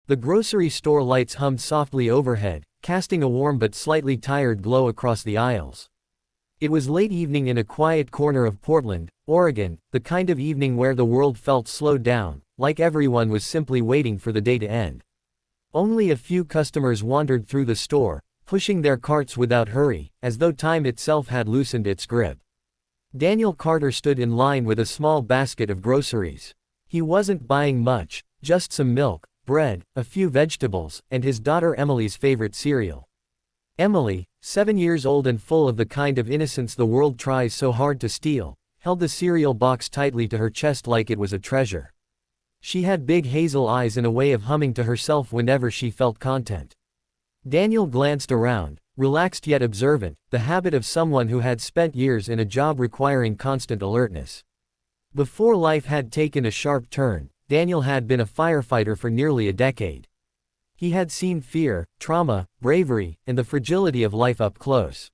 The grocery store lights hummed softly overhead, casting a warm but slightly tired glow across the aisles. It was late evening in a quiet corner of Portland, Oregon, the kind of evening where the world felt slowed down, like everyone was simply waiting for the day to end. Only a few customers wandered through the store, pushing their carts without hurry, as though time itself had loosened its grip. Daniel Carter stood in line with a small basket of groceries. He wasn't buying much, just some milk, bread, a few vegetables, and his daughter Emily's favorite cereal. Emily, 7 years old and full of the kind of innocence the world tries so hard to steal, held the cereal box tightly to her chest like it was a treasure. She had big hazel eyes and a way of humming to herself whenever she felt content. Daniel glanced around, relaxed yet observant, the habit of someone who had spent years in a job requiring constant alertness. Before life had taken a sharp turn, Daniel had been a firefighter for nearly a decade. He had seen fear, trauma, bravery, and the fragility of life up close.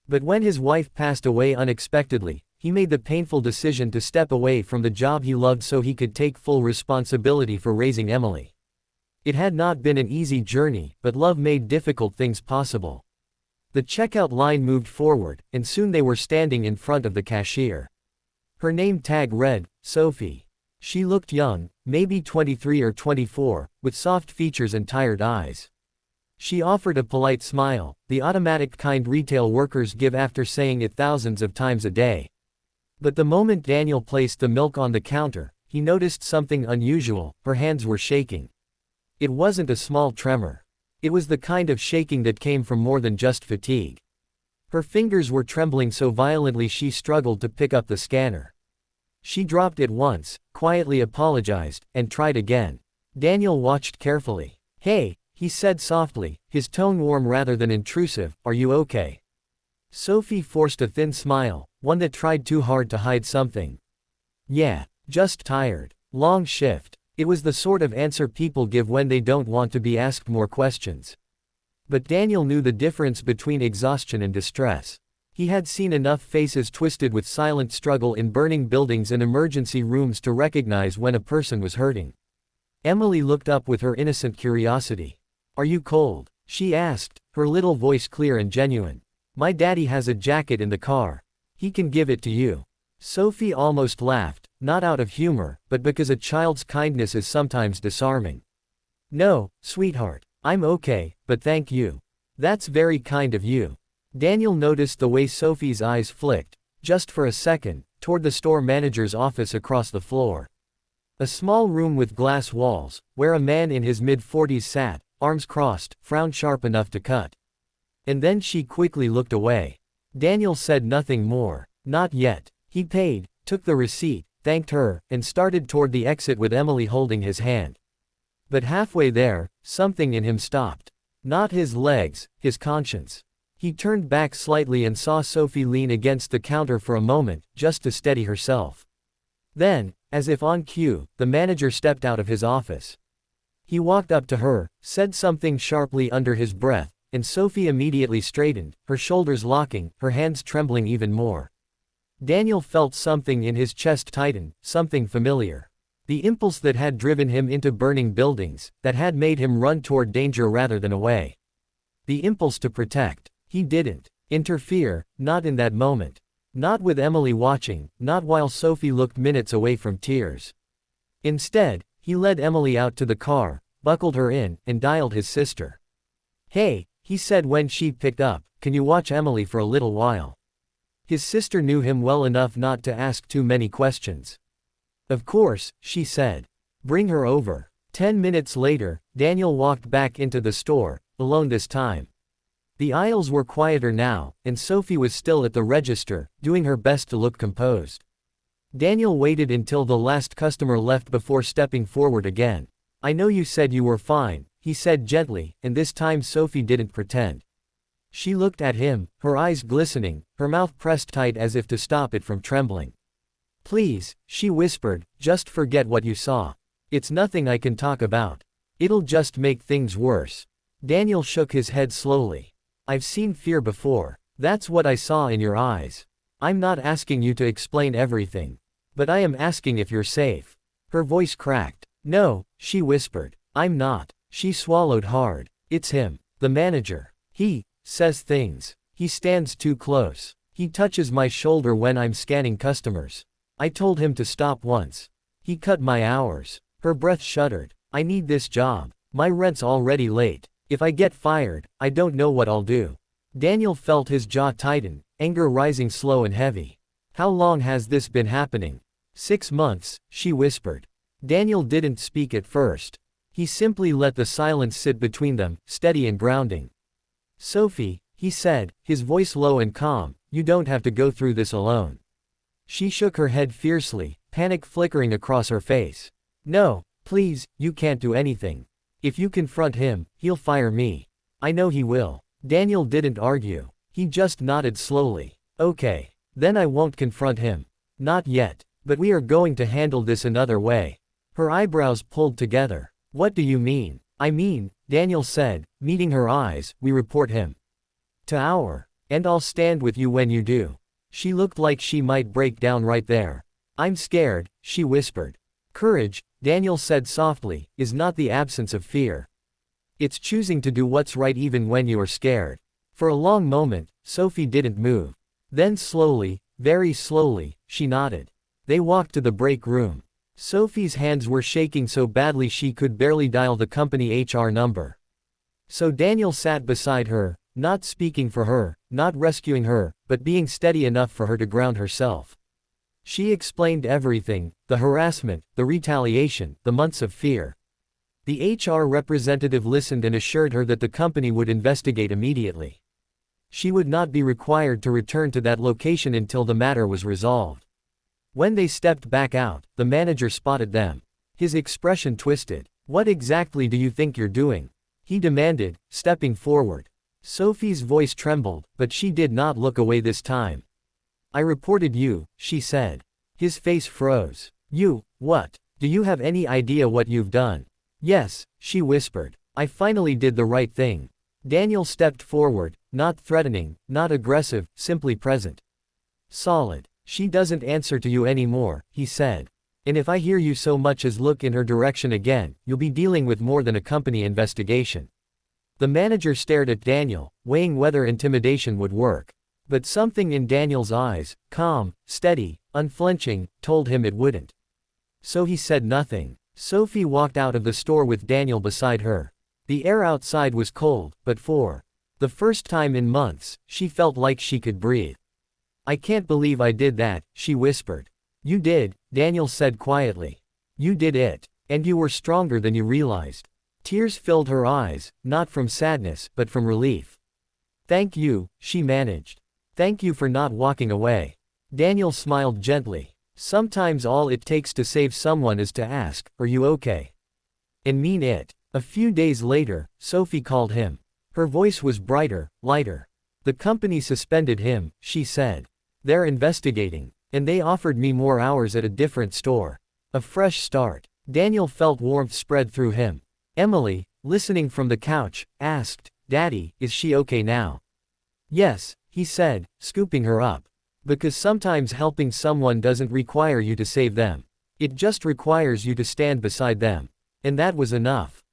But when his wife passed away unexpectedly, he made the painful decision to step away from the job he loved so he could take full responsibility for raising Emily. It had not been an easy journey, but love made difficult things possible. The checkout line moved forward, and soon they were standing in front of the cashier. Her name tag read, Sophie. She looked young, maybe 23 or 24, with soft features and tired eyes. She offered a polite smile, the automatic kind retail workers give after saying it thousands of times a day. But the moment Daniel placed the milk on the counter, he noticed something unusual. Her hands were shaking. It wasn't a small tremor. It was the kind of shaking that came from more than just fatigue. Her fingers were trembling so violently she struggled to pick up the scanner. She dropped it once, quietly apologized, and tried again. Daniel watched carefully. "Hey," he said softly, his tone warm rather than intrusive, "are you okay?" Sophie forced a thin smile, one that tried too hard to hide something. "Yeah, just tired. Long shift." It was the sort of answer people give when they don't want to be asked more questions. But Daniel knew the difference between exhaustion and distress. He had seen enough faces twisted with silent struggle in burning buildings and emergency rooms to recognize when a person was hurting. Emily looked up with her innocent curiosity. "Are you cold?" she asked, her little voice clear and genuine. "My daddy has a jacket in the car. He can give it to you." Sophie almost laughed, not out of humor, but because a child's kindness is sometimes disarming. "No, sweetheart. I'm okay, but thank you. That's very kind of you." Daniel noticed the way Sophie's eyes flicked, just for a second, toward the store manager's office across the floor. A small room with glass walls, where a man in his mid-40s sat, arms crossed, frown sharp enough to cut. And then she quickly looked away. Daniel said nothing more. Not yet. He paid, took the receipt, thanked her, and started toward the exit with Emily holding his hand. But halfway there, something in him stopped. Not his legs, his conscience. He turned back slightly and saw Sophie lean against the counter for a moment, just to steady herself. Then, as if on cue, the manager stepped out of his office. He walked up to her, said something sharply under his breath, and Sophie immediately straightened, her shoulders locking, her hands trembling even more. Daniel felt something in his chest tighten, something familiar. The impulse that had driven him into burning buildings, that had made him run toward danger rather than away. The impulse to protect. He didn't interfere, not in that moment. Not with Emily watching, not while Sophie looked minutes away from tears. Instead, he led Emily out to the car, buckled her in, and dialed his sister. "Hey," he said when she picked up, "can you watch Emily for a little while?" His sister knew him well enough not to ask too many questions. "Of course," she said. "Bring her over." 10 minutes later, Daniel walked back into the store, alone this time. The aisles were quieter now, and Sophie was still at the register, doing her best to look composed. Daniel waited until the last customer left before stepping forward again. "I know you said you were fine," he said gently, and this time Sophie didn't pretend. She looked at him, her eyes glistening, her mouth pressed tight as if to stop it from trembling. "Please," she whispered, "just forget what you saw. It's nothing I can talk about. It'll just make things worse." Daniel shook his head slowly. "I've seen fear before. That's what I saw in your eyes. I'm not asking you to explain everything. But I am asking if you're safe." Her voice cracked. "No," she whispered. "I'm not. She swallowed hard. It's him. The manager. He says things. He stands too close. He touches my shoulder when I'm scanning customers. I told him to stop once. He cut my hours. Her breath shuddered. I need this job. My rent's already late. If I get fired, I don't know what I'll do. Daniel felt his jaw tighten, anger rising slow and heavy. How long has this been happening? 6 months, she whispered. Daniel didn't speak at first. He simply let the silence sit between them, steady and grounding. Sophie, he said, his voice low and calm, you don't have to go through this alone. She shook her head fiercely, panic flickering across her face. No, please, you can't do anything. If you confront him, he'll fire me. I know he will. Daniel didn't argue. He just nodded slowly. Okay. Then I won't confront him. Not yet. But we are going to handle this another way. Her eyebrows pulled together. What do you mean? I mean, Daniel said, meeting her eyes, we report him to our. And I'll stand with you when you do. She looked like she might break down right there. I'm scared, she whispered. Courage, Daniel said softly, is not the absence of fear. It's choosing to do what's right even when you are scared. For a long moment, Sophie didn't move. Then slowly, very slowly, she nodded. They walked to the break room. Sophie's hands were shaking so badly she could barely dial the company HR number. So Daniel sat beside her, not speaking for her, not rescuing her, but being steady enough for her to ground herself. She explained everything, the harassment, the retaliation, the months of fear. The HR representative listened and assured her that the company would investigate immediately. She would not be required to return to that location until the matter was resolved. When they stepped back out, the manager spotted them. His expression twisted. What exactly do you think you're doing? He demanded, stepping forward. Sophie's voice trembled, but she did not look away this time. I reported you, she said. His face froze. You, what? Do you have any idea what you've done? Yes, she whispered. I finally did the right thing. Daniel stepped forward, not threatening, not aggressive, simply present. Solid. She doesn't answer to you anymore, he said. And if I hear you so much as look in her direction again, you'll be dealing with more than a company investigation. The manager stared at Daniel, weighing whether intimidation would work. But something in Daniel's eyes, calm, steady, unflinching, told him it wouldn't. So he said nothing. Sophie walked out of the store with Daniel beside her. The air outside was cold, but for the first time in months, she felt like she could breathe. I can't believe I did that, she whispered. You did, Daniel said quietly. You did it. And you were stronger than you realized. Tears filled her eyes, not from sadness, but from relief. Thank you, she managed. Thank you for not walking away. Daniel smiled gently. Sometimes all it takes to save someone is to ask, are you okay? And mean it. A few days later, Sophie called him. Her voice was brighter, lighter. The company suspended him, she said. They're investigating. And they offered me more hours at a different store. A fresh start. Daniel felt warmth spread through him. Emily, listening from the couch, asked, Daddy, is she okay now? Yes, he said, scooping her up. Because sometimes helping someone doesn't require you to save them. It just requires you to stand beside them. And that was enough.